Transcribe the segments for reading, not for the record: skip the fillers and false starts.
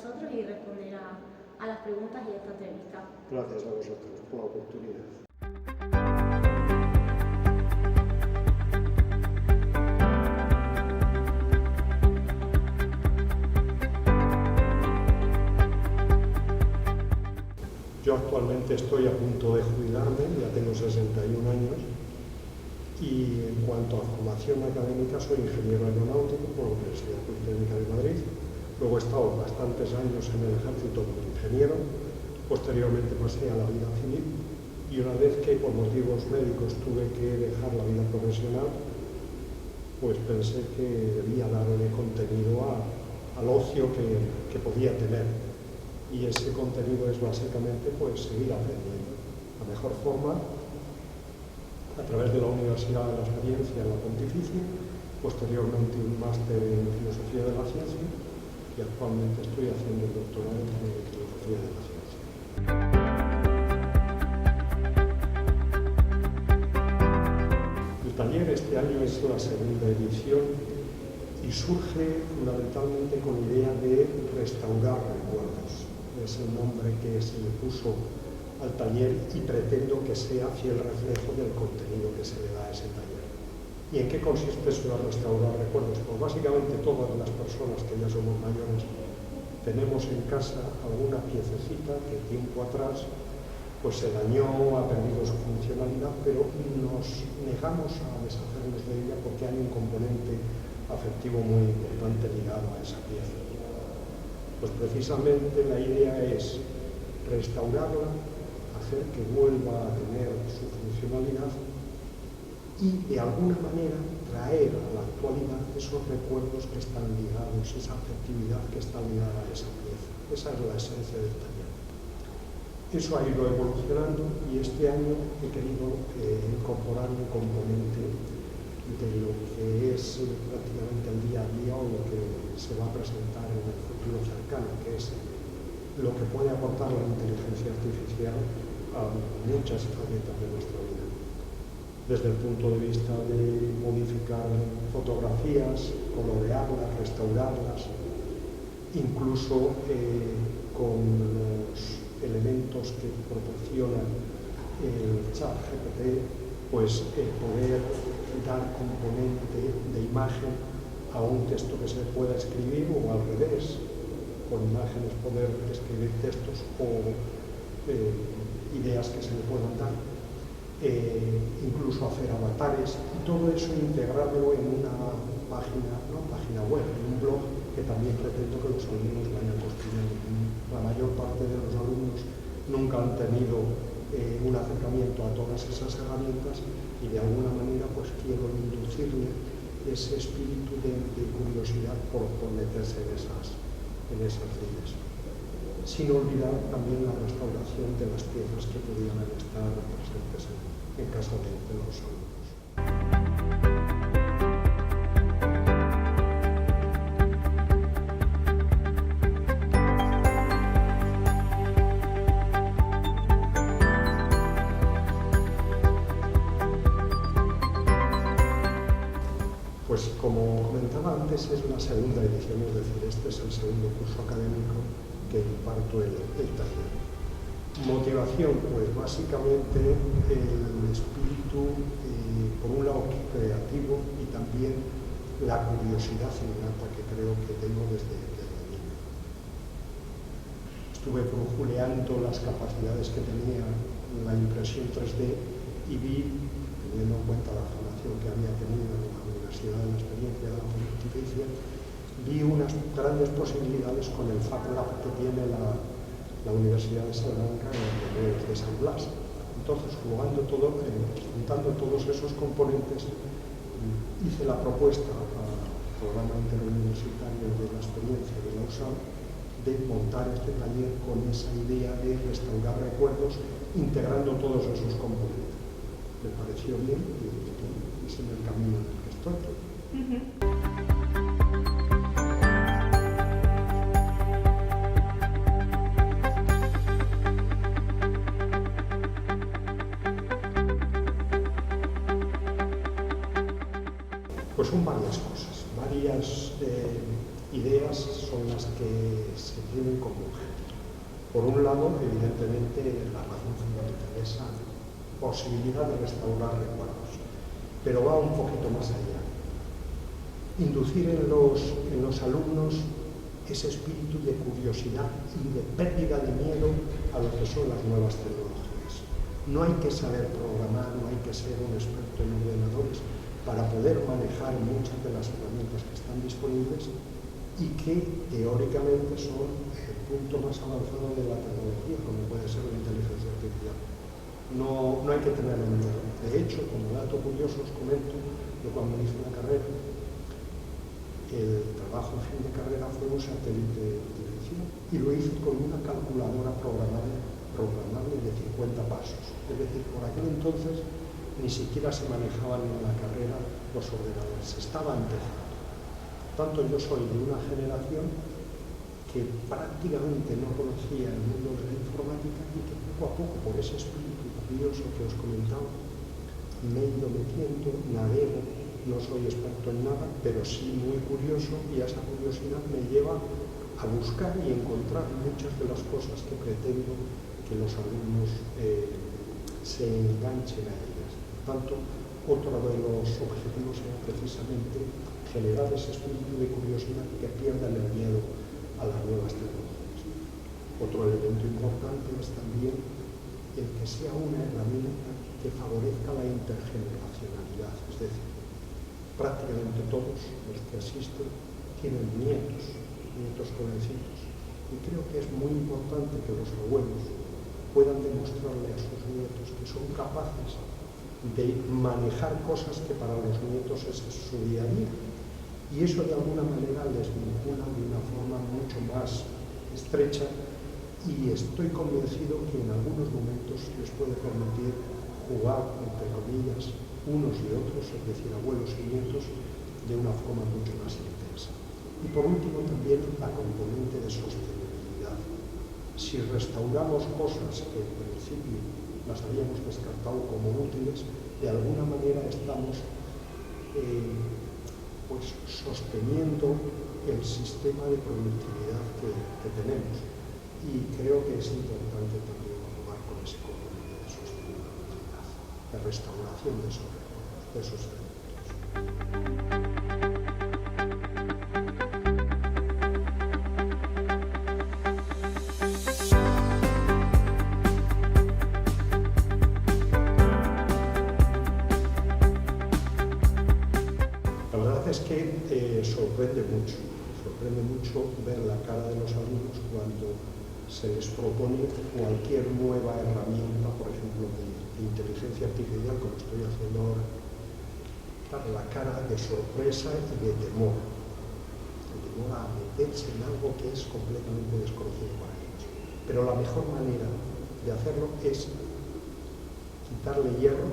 nosotros y responder a las preguntas y a esta entrevista. Gracias a vosotros por la oportunidad. Yo actualmente estoy a punto de jubilarme, ya tengo 61 años, y en cuanto a formación académica soy ingeniero aeronáutico por la Universidad Politécnica de Madrid. Luego he estado bastantes años en el ejército como ingeniero, posteriormente pasé a la vida civil y una vez que por motivos médicos tuve que dejar la vida profesional, pues pensé que debía darle contenido al ocio que podía tener. Y ese contenido es básicamente pues seguir aprendiendo. La mejor forma, a través de la Universidad de la Experiencia en la Pontificia, posteriormente un máster en Filosofía de la Ciencia, y actualmente estoy haciendo el doctorado en Filosofía de la Ciencia. El taller este año es la segunda edición y surge fundamentalmente con la idea de restaurar recuerdos. Es el nombre que se le puso al taller y pretendo que sea fiel reflejo del contenido que se le da a ese taller. ¿Y en qué consiste eso de restaurar recuerdos? Pues básicamente todas las personas que ya somos mayores tenemos en casa alguna piececita que tiempo atrás pues se dañó, ha perdido su funcionalidad, pero nos negamos a deshacernos de ella porque hay un componente afectivo muy importante ligado a esa pieza. Pues precisamente la idea es restaurarla, hacer que vuelva a tener su funcionalidad y de alguna manera traer a la actualidad esos recuerdos que están ligados, esa afectividad que está ligada a esa pieza. Esa es la esencia del taller. Eso ha ido evolucionando y este año he querido incorporar un componente de lo que es prácticamente el día a día o lo que se va a presentar en el futuro cercano, que es lo que puede aportar la inteligencia artificial a muchas facetas de nuestra vida. Desde el punto de vista de modificar fotografías, colorearlas, restaurarlas, incluso con los elementos que proporciona el chat GPT, pues poder dar componente de imagen a un texto que se pueda escribir o al revés, con imágenes poder escribir textos o ideas que se le puedan dar, incluso hacer avatares y todo eso integrarlo en una página web, en un blog que también pretendo que los alumnos vayan construyendo. La mayor parte de los alumnos nunca han tenido un acercamiento a todas esas herramientas y de alguna manera pues quiero inducirle ese espíritu de curiosidad por meterse en esas líneas. Sin olvidar también la restauración de las piezas que pudieran estar presentes en casa de los alumnos. Pues como comentaba antes, es la segunda edición, es decir, este es el segundo curso académico que imparto el taller. Motivación, pues básicamente el espíritu, por un lado, creativo y también la curiosidad innata que creo que tengo desde niño. Estuve brujuleando las capacidades que tenía la impresión 3D y vi, teniendo en cuenta la formación que había tenido en la Universidad de la Experiencia de la Pontificia, vi unas grandes posibilidades con el Fab Lab que tiene la Universidad de Salamanca de San Blas. Entonces, juntando todos esos componentes, hice la propuesta al programa interuniversitario de la Experiencia de la USAM de montar este taller con esa idea de restaurar recuerdos integrando todos esos componentes. Me pareció bien y es en el camino en el que estoy. Pues son varias cosas, varias ideas son las que se tienen como objetivo. Por un lado, evidentemente, la razón fundamental, esa posibilidad de restaurar recuerdos, pero va un poquito más allá. Inducir en los alumnos ese espíritu de curiosidad y de pérdida de miedo a lo que son las nuevas tecnologías. No hay que saber programar, no hay que ser un experto en ordenadores para poder manejar muchas de las herramientas que están disponibles y que teóricamente son el punto más avanzado de la tecnología, como puede ser la inteligencia artificial. No hay que tener miedo. De hecho, como dato curioso os comento, yo cuando hice la carrera, el trabajo en fin de carrera fue un satélite de dirección y lo hice con una calculadora programable de 50 pasos. Es decir, por aquel entonces ni siquiera se manejaban en la carrera los ordenadores, se estaba empezando. Por tanto, yo soy de una generación que prácticamente no conocía el mundo de la informática y que poco a poco, por ese espíritu curioso que os comentaba, me he ido metiendo, navego. No soy experto en nada, pero sí muy curioso, y a esa curiosidad me lleva a buscar y encontrar muchas de las cosas que pretendo que los alumnos se enganchen a ellas. Por tanto, otro de los objetivos es precisamente generar ese espíritu de curiosidad y que pierdan el miedo a las nuevas tecnologías. Otro elemento importante es también el que sea una herramienta que favorezca la intergeneracionalidad, es decir, prácticamente todos los que asisten tienen nietos jovencitos, y creo que es muy importante que los abuelos puedan demostrarle a sus nietos que son capaces de manejar cosas que para los nietos es su día a día, y eso de alguna manera les vincula de una forma mucho más estrecha, y estoy convencido que en algunos momentos les puede permitir jugar, entre comillas, unos y otros, es decir, abuelos y nietos, de una forma mucho más intensa. Y por último también la componente de sostenibilidad. Si restauramos cosas que en principio las habíamos descartado como útiles, de alguna manera estamos sosteniendo el sistema de productividad que tenemos. Y creo que es importante también jugar con ese componente de sostenibilidad, de restauración de esos recursos, de esos elementos. La verdad es que sorprende mucho ver la cara de los alumnos cuando se les propone cualquier nueva herramienta, por ejemplo, de inteligencia artificial, como estoy haciendo ahora. La cara de sorpresa y de temor. El temor a meterse en algo que es completamente desconocido para ellos. Pero la mejor manera de hacerlo es quitarle hierro,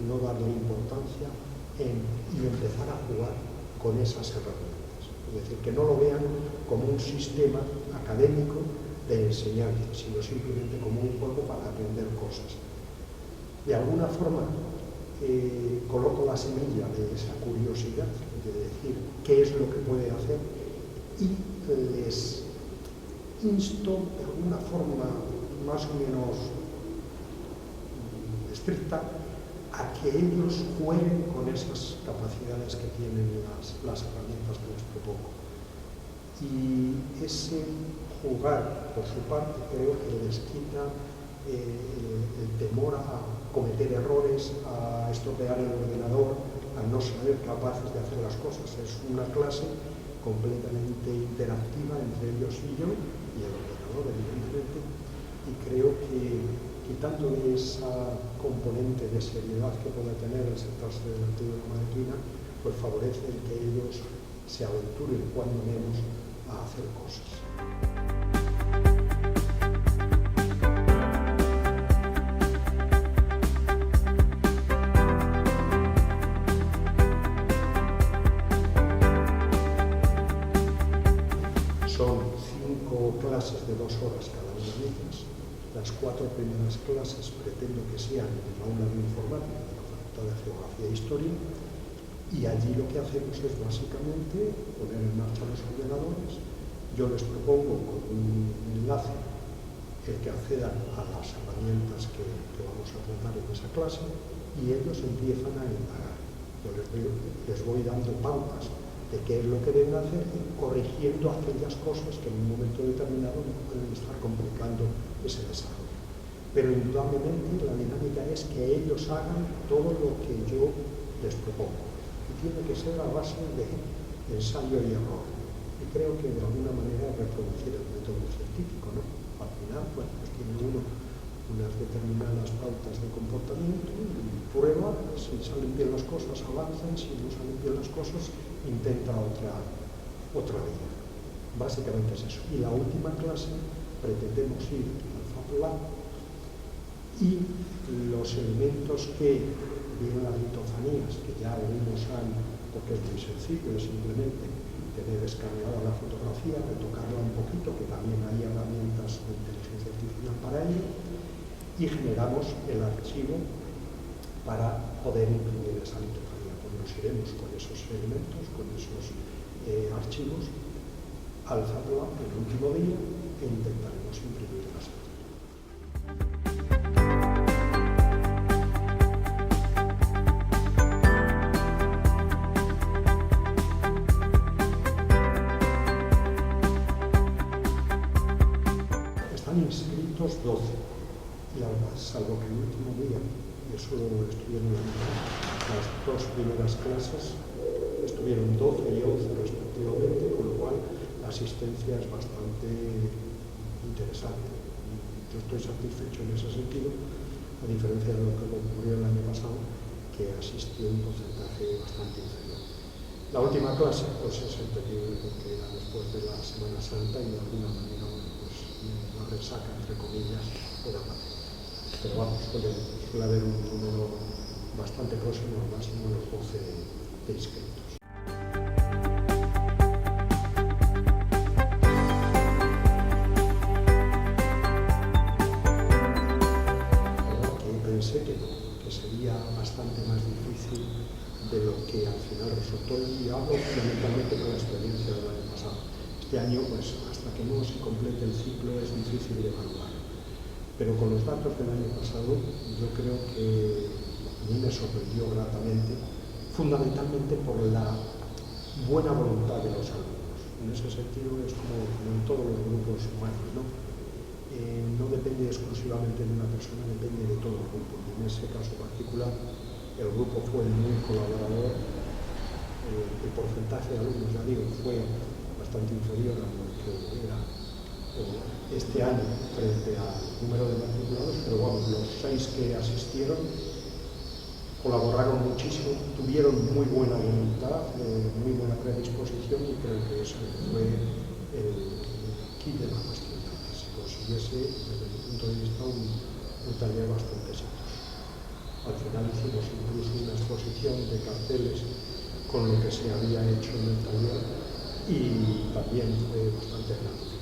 no darle importancia y empezar a jugar con esas herramientas. Es decir, que no lo vean como un sistema académico de enseñanza, sino simplemente como un juego para aprender cosas. De alguna forma, coloco la semilla de esa curiosidad, de decir qué es lo que puede hacer, y les insto de alguna forma más o menos estricta a que ellos jueguen con esas capacidades que tienen las herramientas que les propongo. Y ese jugar, por su parte, creo que les quita el temor a cometer errores, a estropear el ordenador, a no ser capaces de hacer las cosas. Es una clase completamente interactiva entre ellos y yo, y el ordenador, evidentemente, y creo que quitándole esa componente de seriedad que puede tener el sentarse delante de una máquina, pues favorece el que ellos se aventuren cuando menos a hacer cosas. Son 5 clases de 2 horas cada una de ellas. Las 4 primeras clases pretendo que sean en el aula de informática de la Facultad de Geografía e Historia, Y allí lo que hacemos es básicamente poner en marcha los ordenadores. Yo les propongo con un enlace el que accedan a las herramientas que vamos a tratar en esa clase y ellos empiezan a indagar. Yo les voy dando pautas de qué es lo que deben hacer y corrigiendo aquellas cosas que en un momento determinado pueden estar complicando ese desarrollo. Pero indudablemente la dinámica es que ellos hagan todo lo que yo les propongo. Y tiene que ser a base de ensayo y error. Y creo que de alguna manera reproducir el método científico, ¿no? Al final, bueno, pues tiene uno unas determinadas pautas de comportamiento y prueba, si salen bien las cosas avanzan, si no salen bien las cosas intenta otra vía. Básicamente es eso. Y la última clase pretendemos ir al Fab Lab y los elementos que vienen las litofanías, que ya algunos han, porque es muy sencillo, es simplemente tener escaneada la fotografía, retocarla un poquito, que también hay herramientas de inteligencia artificial para ello, y generamos el archivo para poder imprimir esa litofanía. Pues nos iremos con esos elementos, con esos archivos, al Fab Lab el último día e intentaremos imprimirlas. Están inscritos 12, y además, salvo que el último día, y eso lo estuvieron las dos primeras clases, estuvieron 12 y 11 respectivamente, con lo cual la asistencia es bastante interesante. Yo estoy satisfecho en ese sentido, a diferencia de lo que ocurrió el año pasado, que asistió un porcentaje bastante inferior. La última clase pues es entendible porque era después de la Semana Santa y de alguna manera pues la resaca, entre comillas, era más. Pero vamos, suele haber un número bastante próximo al máximo de los 12 de inscritos. Pensé que sería bastante más difícil de lo que al final resultó, y hablo fundamentalmente con la experiencia del año pasado. Este año, pues hasta que no se complete el ciclo es difícil de evaluar. Pero con los datos del año pasado, yo creo que a mí me sorprendió gratamente, fundamentalmente por la buena voluntad de los alumnos. En ese sentido es como en todos los grupos humanos, ¿no? No depende exclusivamente de una persona, depende de todo el grupo. Y en ese caso particular, el grupo fue muy colaborador. El porcentaje de alumnos, ya digo, fue bastante inferior a lo que era este año frente al número de matriculados, pero vamos, los 6 que asistieron colaboraron muchísimo, tuvieron muy buena voluntad, muy buena predisposición, y creo que eso fue el kit de la cuestión, que se consiguiese, desde mi punto de vista, un taller bastante exitoso. Al final hicimos incluso una exposición de carteles con lo que se había hecho en el taller y también fue bastante gratificante.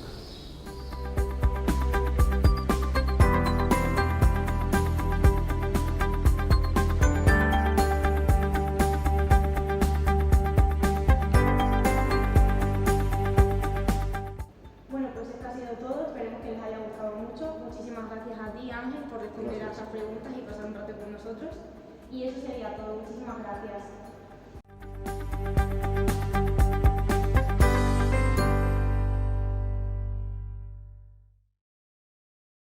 Muchísimas gracias a ti, Ángel, por responder a estas preguntas y pasar un rato con nosotros. Y eso sería todo. Muchísimas gracias.